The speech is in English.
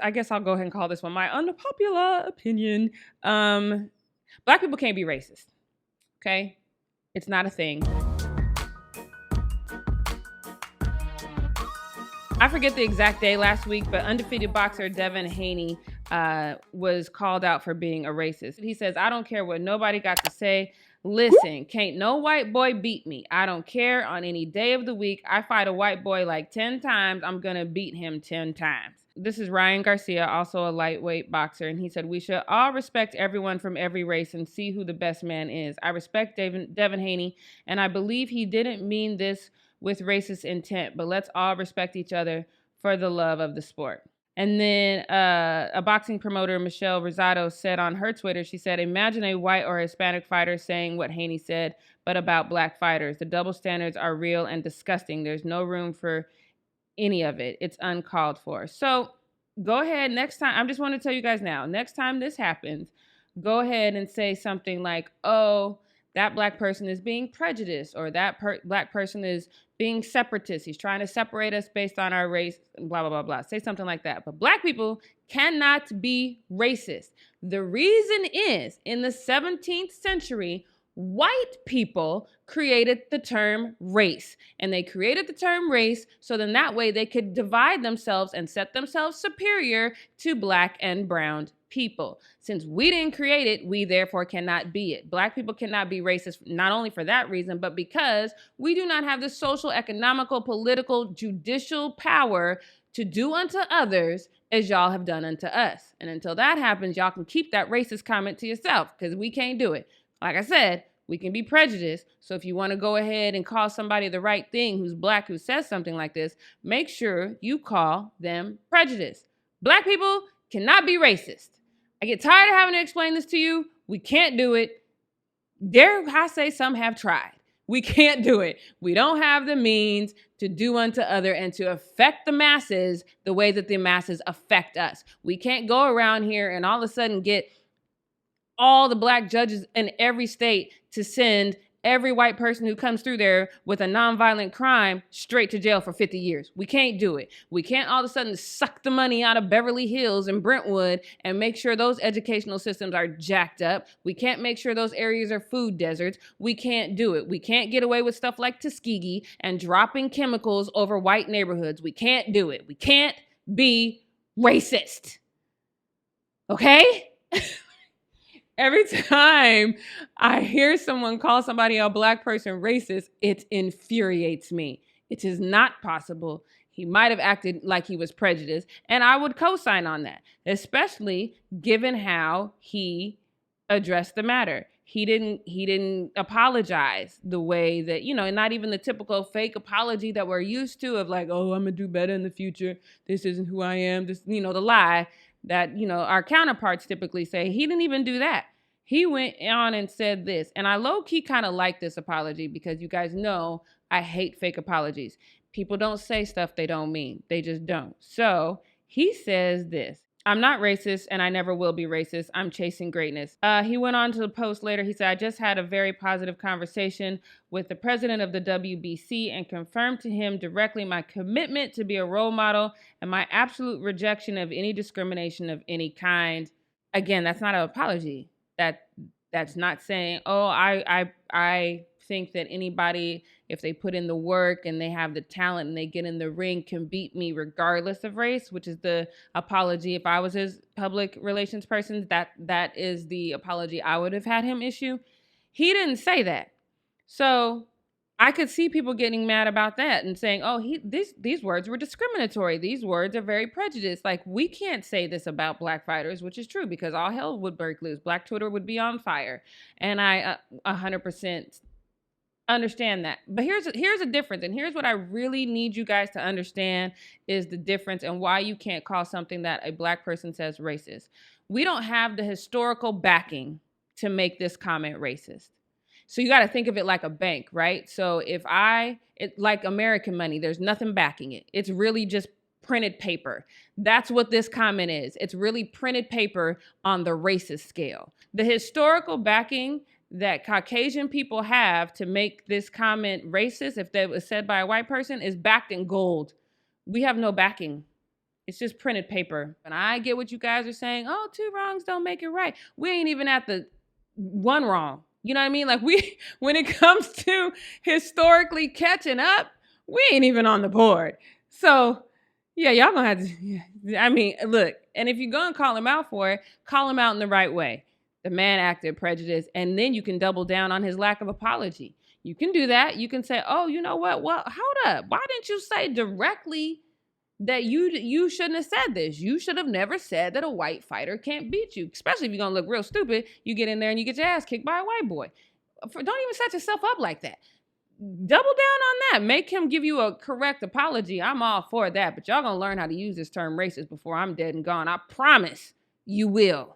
I guess I'll go ahead and call this one my unpopular opinion. Black people can't be racist. Okay? It's not a thing. I forget the exact day last week, but undefeated boxer Devin Haney was called out for being a racist. He says, I don't care what nobody got to say. Listen, can't no white boy beat me. I don't care. On any day of the week, I fight a white boy like 10 times. I'm going to beat him 10 times. This is Ryan Garcia, also a lightweight boxer, and he said, we should all respect everyone from every race and see who the best man is. I respect Devin Haney, and I believe he didn't mean this with racist intent, but let's all respect each other for the love of the sport. And then a boxing promoter, Michelle Rosado, said on her Twitter, she said, imagine a white or Hispanic fighter saying what Haney said, but about black fighters. The double standards are real and disgusting. There's no room for any of it. It's uncalled for. So go ahead next time. I just want to tell you guys now, next time this happens, go ahead and say something like, oh, that black person is being prejudiced, or that black person is being separatist. He's trying to separate us based on our race, blah, blah, blah, blah. Say something like that. But black people cannot be racist. The reason is, in the 17th century, white people created the term race. And they created the term race so then that way they could divide themselves and set themselves superior to black and brown people. Since we didn't create it, we therefore cannot be it. Black people cannot be racist, not only for that reason, but because we do not have the social, economical, political, judicial power to do unto others as y'all have done unto us. And until that happens, y'all can keep that racist comment to yourself, because we can't do it. Like I said, we can be prejudiced. So if you want to go ahead and call somebody the right thing who's black who says something like this, make sure you call them prejudiced. Black people cannot be racist. I get tired of having to explain this to you. We can't do it. Dare I say some have tried. We can't do it. We don't have the means to do unto other and to affect the masses the way that the masses affect us. We can't go around here and all of a sudden get all the black judges in every state to send every white person who comes through there with a nonviolent crime straight to jail for 50 years. We can't do it. We can't all of a sudden suck the money out of Beverly Hills and Brentwood and make sure those educational systems are jacked up. We can't make sure those areas are food deserts. We can't do it. We can't get away with stuff like Tuskegee and dropping chemicals over white neighborhoods. We can't do it. We can't be racist. Okay? Every time I hear someone call somebody, a black person, racist, it infuriates me. It is not possible. He might have acted like he was prejudiced, and I would co-sign on that, especially given how he addressed the matter. He didn't apologize the way that, and not even the typical fake apology that we're used to of like, oh, I'm gonna do better in the future. This isn't who I am. This, the lie that, our counterparts typically say. He didn't even do that. He went on and said this. And I low-key kind of like this apology because you guys know I hate fake apologies. People don't say stuff they don't mean. They just don't. So he says this. I'm not racist and I never will be racist. I'm chasing greatness. He went on to the post later. He said, I just had a very positive conversation with the president of the WBC and confirmed to him directly my commitment to be a role model and my absolute rejection of any discrimination of any kind. Again, that's not an apology. That's not saying, oh, I think that anybody, if they put in the work and they have the talent and they get in the ring, can beat me regardless of race, which is the apology. If I was his public relations person, that is the apology I would have had him issue. He didn't say that. So I could see people getting mad about that and saying, oh, these words were discriminatory. These words are very prejudiced. Like, we can't say this about black fighters, which is true because all hell would break loose. Black Twitter would be on fire. And I 100% understand that. But here's a difference, and here's what I really need you guys to understand is the difference and why you can't call something that a black person says racist. We don't have the historical backing to make this comment racist. So you got to think of it like a bank, right? So like American money, there's nothing backing it. It's really just printed paper. That's what this comment is. It's really printed paper on the racist scale. The historical backing that Caucasian people have to make this comment racist, if that was said by a white person, is backed in gold. We have no backing. It's just printed paper. And I get what you guys are saying. Oh, two wrongs don't make it right. We ain't even at the one wrong. You know what I mean? Like when it comes to historically catching up, we ain't even on the board. So yeah, y'all gonna have to, I mean, look, and if you're gonna call him out for it, call him out in the right way. The man acted prejudiced, and then you can double down on his lack of apology. You can do that. You can say, oh, you know what? Well, hold up. Why didn't you say directly that you shouldn't have said this? You should have never said that a white fighter can't beat you, especially if you're going to look real stupid. You get in there and you get your ass kicked by a white boy. Don't even set yourself up like that. Double down on that. Make him give you a correct apology. I'm all for that, but y'all going to learn how to use this term racist before I'm dead and gone. I promise you will.